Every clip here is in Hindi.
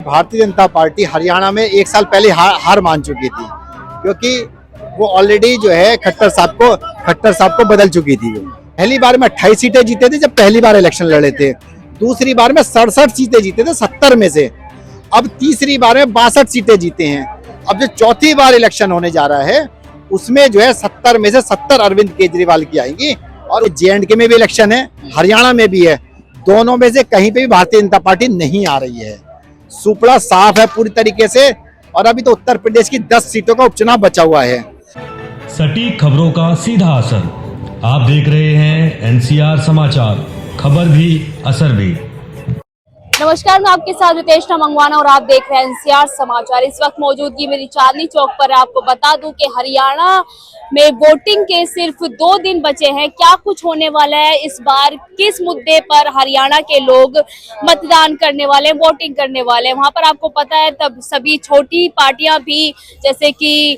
भारतीय जनता पार्टी हरियाणा में एक साल पहले हार मान चुकी थी, क्योंकि वो ऑलरेडी जो है खट्टर साहब को बदल चुकी थी। पहली बार में 28 सीटें जीते थे जब पहली बार इलेक्शन लड़े थे। दूसरी बार में 67 सीटें जीते थे 70 में से। अब तीसरी बार में 62 सीटें जीते हैं। अब जो चौथी बार इलेक्शन होने जा रहा है उसमें जो है 70 में से 70 अरविंद केजरीवाल की आएंगी। और JNK में भी इलेक्शन है, हरियाणा में भी है। दोनों में से कहीं पे भी भारतीय जनता पार्टी नहीं आ रही है। सुपड़ा साफ है पूरी तरीके से। और अभी तो उत्तर प्रदेश की 10 सीटों का उपचुनाव बचा हुआ है। सटीक खबरों का सीधा असर। आप देख रहे हैं NCR समाचार, खबर भी असर भी। नमस्कार, मैं आपके साथ रितेश मंगवाना और आप देख रहे हैं NCR समाचार। इस वक्त मौजूदगी मेरी चांदनी चौक पर। आपको बता दूं कि हरियाणा में वोटिंग के सिर्फ 2 दिन बचे हैं। क्या कुछ होने वाला है इस बार, किस मुद्दे पर हरियाणा के लोग मतदान करने वाले हैं, वोटिंग करने वाले हैं, वहां पर आपको पता है तब सभी छोटी पार्टियां भी जैसे कि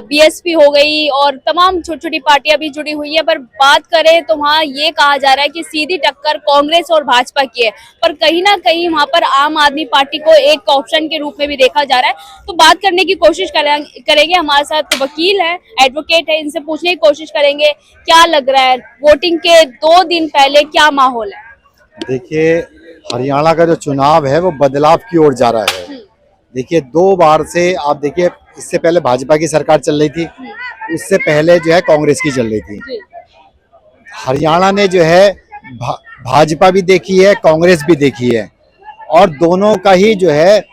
BSP हो गई और तमाम छोटी छोटी पार्टियां भी जुड़ी हुई है। पर बात करें तो वहाँ ये कहा जा रहा है कि सीधी टक्कर कांग्रेस और भाजपा की है, पर कहीं ना कहीं वहां पर आम आदमी पार्टी को एक ऑप्शन के रूप में भी देखा जा रहा है। तो बात करने की कोशिश करेंगे। हमारे साथ वकील है, एडवोकेट है, इनसे पूछने की कोशिश करेंगे क्या लग रहा है वोटिंग के 2 दिन पहले क्या माहौल है। देखिए, हरियाणा का जो चुनाव है वो बदलाव की ओर जा रहा है। देखिए, 2 बार से आप देखिए, इससे पहले भाजपा की सरकार चल रही थी, उससे पहले जो है कांग्रेस की चल रही थी। हरियाणा ने जो है भाजपा भी देखी है, कांग्रेस भी देखी है, और दोनों का ही जो है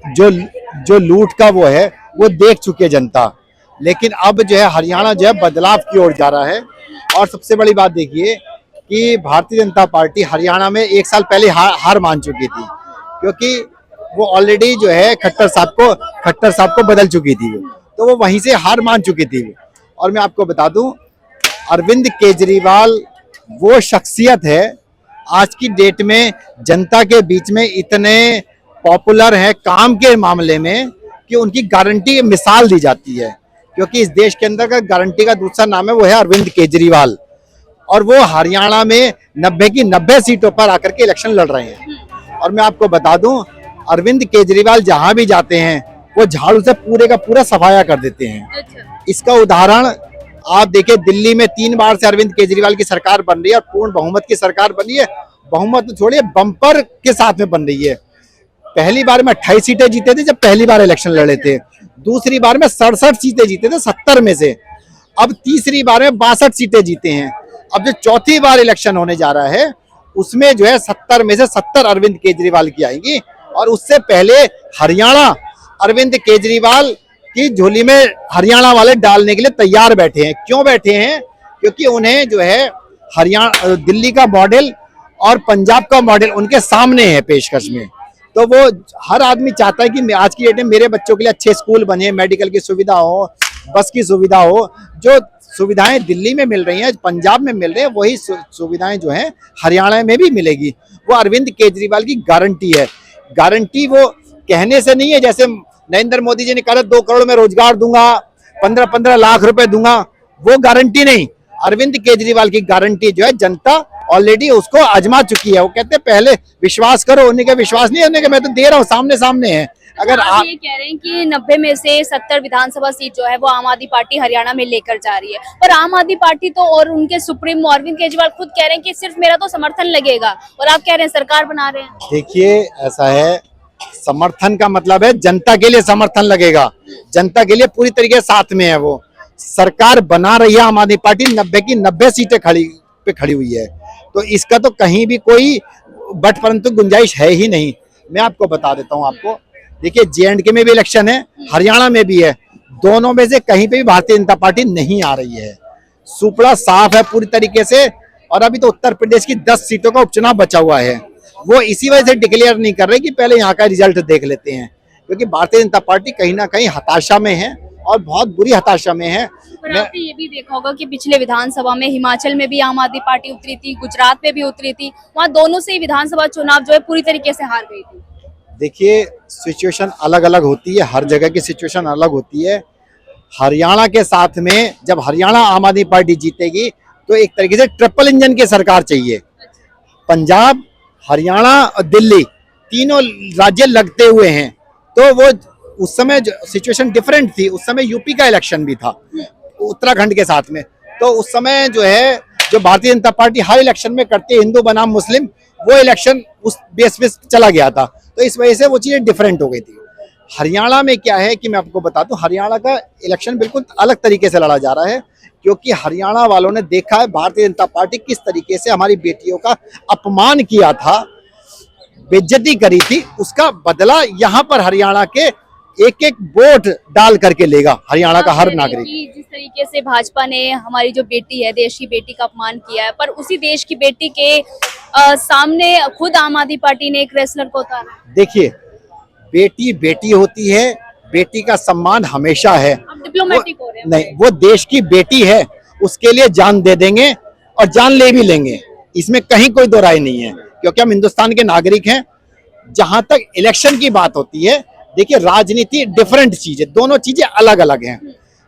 जो लूट का वो है वो देख चुके जनता। लेकिन अब जो है हरियाणा जो है बदलाव की ओर जा रहा है। और सबसे बड़ी बात देखिए कि भारतीय जनता पार्टी हरियाणा में एक साल पहले हार मान चुकी थी, क्योंकि वो ऑलरेडी जो है खट्टर साहब को बदल चुकी थी, तो वो वहीं से हार मान चुकी थी। और मैं आपको बता दूं, अरविंद केजरीवाल वो शख्सियत है आज की डेट में जनता के बीच में इतने पॉपुलर है काम के मामले में कि उनकी गारंटी की मिसाल दी जाती है। क्योंकि इस देश के अंदर का गारंटी का दूसरा नाम है, वो है अरविंद केजरीवाल। और वो हरियाणा में 90 की 90 सीटों पर आकर के इलेक्शन लड़ रहे हैं। और मैं आपको बता दूं, अरविंद केजरीवाल जहां भी जाते हैं वो झाड़ू से पूरे का पूरा सफाया कर देते हैं। इसका उदाहरण आप देखिए, दिल्ली में 3 बार से अरविंद केजरीवाल की सरकार बन रही है और पूर्ण बहुमत की सरकार बन रही है। बहुमत तो छोड़िए, बम्पर के साथ में बन रही है। पहली बार में 28 सीटें जीते थे जब पहली बार इलेक्शन लड़े थे। दूसरी बार में 67 सीटें जीते थे 70 में से। अब तीसरी बार में 62 सीटें जीते हैं। अब जो चौथी बार इलेक्शन होने जा रहा है उसमें जो है 70 में से 70 अरविंद केजरीवाल की आएंगी। और उससे पहले हरियाणा अरविंद केजरीवाल की झोली में हरियाणा वाले डालने के लिए तैयार बैठे हैं। क्यों बैठे हैं? क्योंकि उन्हें जो है हरियाणा, दिल्ली का मॉडल और पंजाब का मॉडल उनके सामने है पेशकश में। तो वो हर आदमी चाहता है कि आज की डेट में मेरे बच्चों के लिए अच्छे स्कूल बने, मेडिकल की सुविधा हो, बस की सुविधा हो। जो सुविधाएं दिल्ली में मिल रही हैं, पंजाब में मिल रही हैं, वही सुविधाएं जो हैं हरियाणा में भी मिलेगी। वो अरविंद केजरीवाल की गारंटी है। गारंटी वो कहने से नहीं है, जैसे नरेंद्र मोदी जी ने कहा 2 करोड़ में रोजगार दूंगा, 15-15 लाख रुपए दूंगा, वो गारंटी नहीं। अरविंद केजरीवाल की गारंटी जो है जनता ऑलरेडी उसको आजमा चुकी है। वो कहते हैं पहले विश्वास करो, उन्हीं का विश्वास नहीं, उन्हीं का मैं तो दे रहा हूँ, सामने सामने है। अगर आप ये कह रहे हैं कि 90 में से 70 विधानसभा सीट जो है वो आम आदमी पार्टी हरियाणा में लेकर जा रही है, पर आम आदमी पार्टी तो और उनके सुप्रीम अरविंद केजरीवाल खुद कह रहे हैं कि सिर्फ मेरा तो समर्थन लगेगा, और आप कह रहे हैं सरकार बना रहे हैं। देखिए, ऐसा है, समर्थन का मतलब है जनता के लिए समर्थन लगेगा, जनता के लिए पूरी तरीके से साथ में है। वो सरकार बना रही है आम आदमी पार्टी, 90 की 90 सीटें खड़ी हुई है। तो इसका तो कहीं भी कोई बट परंतु गुंजाइश है ही नहीं। मैं आपको बता देता हूं आपको, देखिए JNK में भी इलेक्शन है, हरियाणा में भी है। दोनों में से कहीं पे भी भारतीय जनता पार्टी नहीं आ रही है। सुपड़ा साफ है पूरी तरीके से। और अभी तो उत्तर प्रदेश की 10 सीटों का उपचुनाव बचा हुआ है। वो इसी वजह से डिक्लेयर नहीं कर रहे कि पहले यहाँ का रिजल्ट देख लेते हैं, क्योंकि भारतीय जनता पार्टी कहीं ना कहीं हताशा में है और बहुत बुरी हताशा में है। पर आपने ये भी देखा होगा कि पिछले विधानसभा में हिमाचल में भी आम आदमी पार्टी उतरी थी, गुजरात में भी उतरी थी, वहाँ दोनों से ही विधानसभा चुनाव जो है पूरी तरीके से हार गई थी। देखिए, सिचुएशन अलग अलग होती है, हर जगह की सिचुएशन अलग होती है। हरियाणा के साथ में जब हरियाणा आम आदमी पार्टी जीतेगी तो एक तरीके से ट्रिपल इंजन की सरकार चाहिए। पंजाब, हरियाणा और दिल्ली तीनों राज्य लगते हुए हैं, तो वो उस समय सिचुएशन डिफरेंट थी। उस समय यूपी का इलेक्शन भी था उत्तराखंड के साथ में, तो उस समय जो है जो भारतीय जनता पार्टी हर इलेक्शन में करती है हिंदू बनाम मुस्लिम, वो इलेक्शन उस बेस पे चला गया था, तो इस वजह से वो चीजें डिफरेंट हो गई थी। हरियाणा में क्या है कि मैं आपको बता दूं, हरियाणा का इलेक्शन बिल्कुल अलग तरीके से लड़ा जा रहा है, क्योंकि हरियाणा वालों ने देखा है भारतीय जनता पार्टी किस तरीके से हमारी बेटियों का अपमान किया था, बेइज्जती करी थी, उसका बदला यहाँ पर हरियाणा के एक एक वोट डाल करके लेगा हरियाणा का हर नागरिक। जिस तरीके से भाजपा ने हमारी जो बेटी है, देश की बेटी का अपमान किया है, पर उसी देश की बेटी के सामने खुद आम आदमी पार्टी ने एक रेसलर को उतारा। देखिए, बेटी बेटी होती है, बेटी का सम्मान हमेशा है। आप डिप्लोमेटिक हो रहे हैं। नहीं, वो देश की बेटी है, उसके लिए जान दे देंगे और जान ले भी लेंगे, इसमें कहीं कोई दो राय नहीं है, क्योंकि हम हिंदुस्तान के नागरिक हैं। जहां तक इलेक्शन की बात होती है, देखिए राजनीति डिफरेंट चीज है, दोनों चीजें अलग अलग हैं,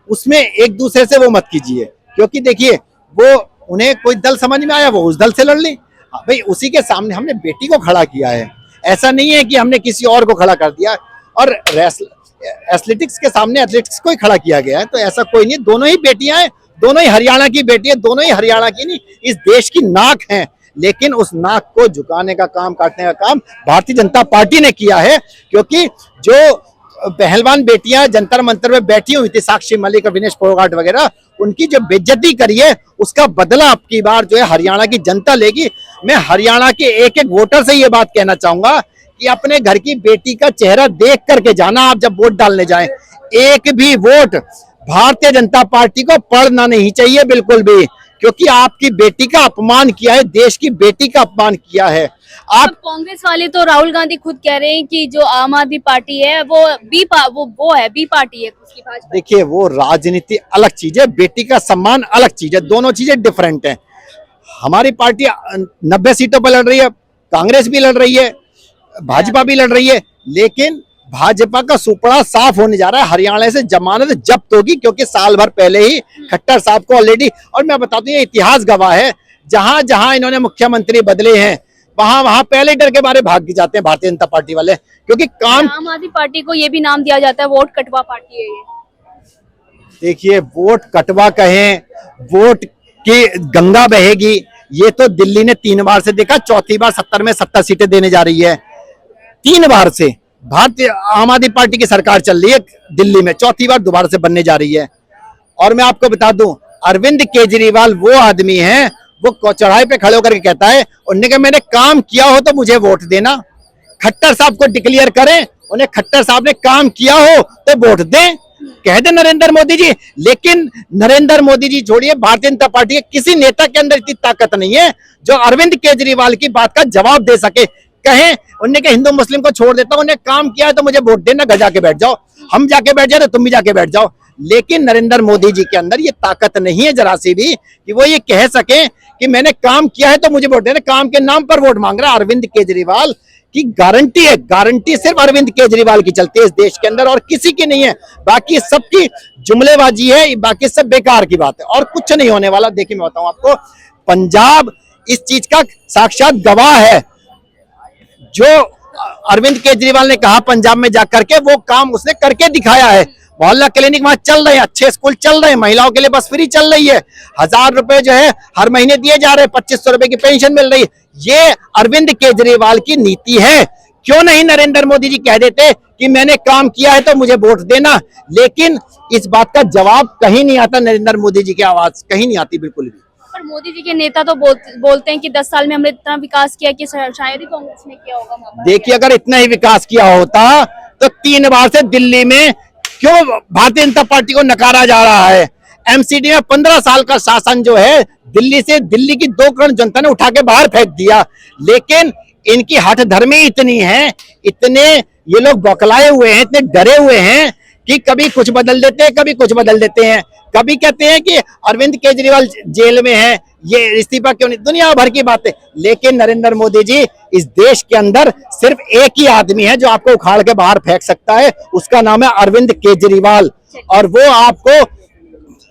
उसमें एक दूसरे से वो मत कीजिए, क्योंकि देखिए वो उन्हें कोई दल समझ में आया वो उस दल से लड़ ली। भाई उसी के सामने हमने बेटी को खड़ा किया है, ऐसा नहीं है कि हमने किसी और को खड़ा कर दिया, और एथलेटिक्स के सामने एथलेटिक्स को ही खड़ा किया गया है, तो ऐसा कोई नहीं। दोनों ही बेटियां हैं, दोनों ही हरियाणा की बेटी है, दोनों ही हरियाणा की नहीं इस देश की नाक है, लेकिन उस नाक को झुकाने का काम, काटने का काम भारतीय जनता पार्टी ने किया है। क्योंकि जो पहलवान बेटियां जंतर मंतर में बैठी हुई थी, साक्षी मलिक और विनेश फोगाट वगैरह, उनकी जो बेइज्जती करी है उसका बदला अब की बार जो है हरियाणा की जनता लेगी। मैं हरियाणा के एक एक वोटर से ये बात कहना चाहूंगा कि अपने घर की बेटी का चेहरा देख करके जाना, आप जब वोट डालने जाएं, एक भी वोट भारतीय जनता पार्टी को पड़ना नहीं चाहिए बिल्कुल भी, क्योंकि आपकी बेटी का अपमान किया है, देश की बेटी का अपमान किया है। आप कांग्रेस वाले तो राहुल गांधी खुद कह रहे हैं कि जो आम आदमी पार्टी है वो बी पार्टी है उसकी भाजपा। देखिए, वो राजनीति अलग चीज है, बेटी का सम्मान अलग चीज है, दोनों चीजें डिफरेंट हैं। हमारी पार्टी 90 सीटों पर लड़ रही है, कांग्रेस भी लड़ रही है, भाजपा भी लड़ रही है, लेकिन भाजपा का सुपड़ा साफ होने जा रहा है। हरियाणा से जमानत जब्त होगी, क्योंकि साल भर पहले ही खट्टर साहब को ऑलरेडी, और मैं बता दूं ये इतिहास गवाह है, जहां जहां इन्होंने मुख्यमंत्री बदले हैं वहां वहां पहले डर के बारे भाग जाते हैं भारतीय जनता पार्टी वाले, क्योंकि काम। आम आदमी पार्टी को ये भी नाम दिया जाता है वोट कटवा पार्टी है ये। देखिए, वोट कटवा कहें, वोट की गंगा बहेगी, ये तो दिल्ली ने 3 बार से देखा, चौथी बार 70 में 70 सीटें देने जा रही है। 3 बार से भारतीय आम आदमी पार्टी की सरकार चल रही है दिल्ली में, चौथी बार दोबारा से बनने जा रही है। और मैं आपको बता दूं, अरविंद केजरीवाल वो आदमी है, वो चौराहे पे खड़े होकर के कहता है, उन्होंने कहा मैंने काम किया हो तो मुझे वोट देना। खट्टर साहब को डिक्लेयर करें, उन्हें खट्टर साहब ने काम किया हो तो वोट दें, कह दे नरेंद्र मोदी जी। लेकिन नरेंद्र मोदी जी छोड़िए, भारतीय जनता पार्टी के किसी नेता के अंदर इतनी ताकत नहीं है जो अरविंद केजरीवाल की बात का जवाब दे सके। कहें उन्होंने कहा हिंदू मुस्लिम को छोड़ देता हूं, उन्हें काम किया है तो मुझे वोट देना, घर जाके बैठ जाओ, हम जाके बैठ जाए तो तुम भी जाके बैठ जाओ। लेकिन नरेंद्र मोदी जी के अंदर ये ताकत नहीं है जरा सी भी कि वो ये कह सके कि मैंने काम किया है तो मुझे वोट देना। काम के नाम पर वोट मांग रहा है। अरविंद केजरीवाल की गारंटी है, गारंटी सिर्फ अरविंद केजरीवाल की चलती है इस देश के अंदर, और किसी की नहीं है। बाकी सबकी जुमलेबाजी है, बाकी सब बेकार की बात है और कुछ नहीं होने वाला। देखिए मैं बताऊं आपको, पंजाब इस चीज का साक्षात गवाह है। जो अरविंद केजरीवाल ने कहा पंजाब में जाकर के, वो काम उसने करके दिखाया है। मोहल्ला क्लिनिक वहां चल रहे हैं, अच्छे स्कूल चल रहे हैं, महिलाओं के लिए बस फ्री चल रही है, 1000 रुपए जो है हर महीने दिए जा रहे हैं, 2500 रुपए की पेंशन मिल रही है। ये अरविंद केजरीवाल की नीति है। क्यों नहीं नरेंद्र मोदी जी कह देते कि मैंने काम किया है तो मुझे वोट देना। लेकिन इस बात का जवाब कहीं नहीं आता, नरेंद्र मोदी जी की आवाज कहीं नहीं आती बिल्कुल भी। पर मोदी जी के नेता तो बोलते हैं कि 10 साल में हमने इतना विकास किया कि शायद ही कांग्रेस ने किया होगा। देखिए, अगर इतना ही विकास किया होता तो 3 बार से दिल्ली में क्यों भारतीय जनता पार्टी को नकारा जा रहा है। एमसीडी में 15 साल का शासन जो है दिल्ली से, दिल्ली की 2 करोड़ जनता ने उठा के बाहर फेंक दिया। लेकिन इनकी हठ धर्मी इतनी है, इतने ये लोग बौखलाए हुए हैं, इतने डरे हुए हैं कि कभी कुछ बदल देते हैं, कभी कुछ बदल देते हैं। कभी कहते हैं कि अरविंद केजरीवाल जेल में है, ये इस्तीफा क्यों नहीं, दुनिया भर की बातें। लेकिन नरेंद्र मोदी जी, इस देश के अंदर सिर्फ एक ही आदमी है जो आपको उखाड़ के बाहर फेंक सकता है, उसका नाम है अरविंद केजरीवाल। और वो आपको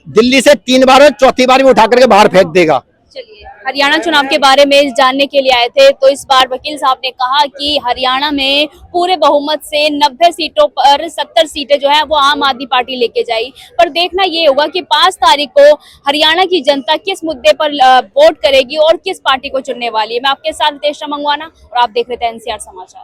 दिल्ली से 3 बार और चौथी बार भी उठा करके बाहर फेंक देगा। चलिए। हरियाणा चुनाव के बारे में जानने के लिए आए थे, तो इस बार वकील साहब ने कहा कि हरियाणा में पूरे बहुमत से 90 सीटों पर 70 सीटें जो है वो आम आदमी पार्टी लेके जाएगी। पर देखना ये होगा कि 5 तारीख को हरियाणा की जनता किस मुद्दे पर वोट करेगी और किस पार्टी को चुनने वाली है। मैं आपके साथ रितेश मंगवाना और आप देख रहे थे एनसीआर समाचार।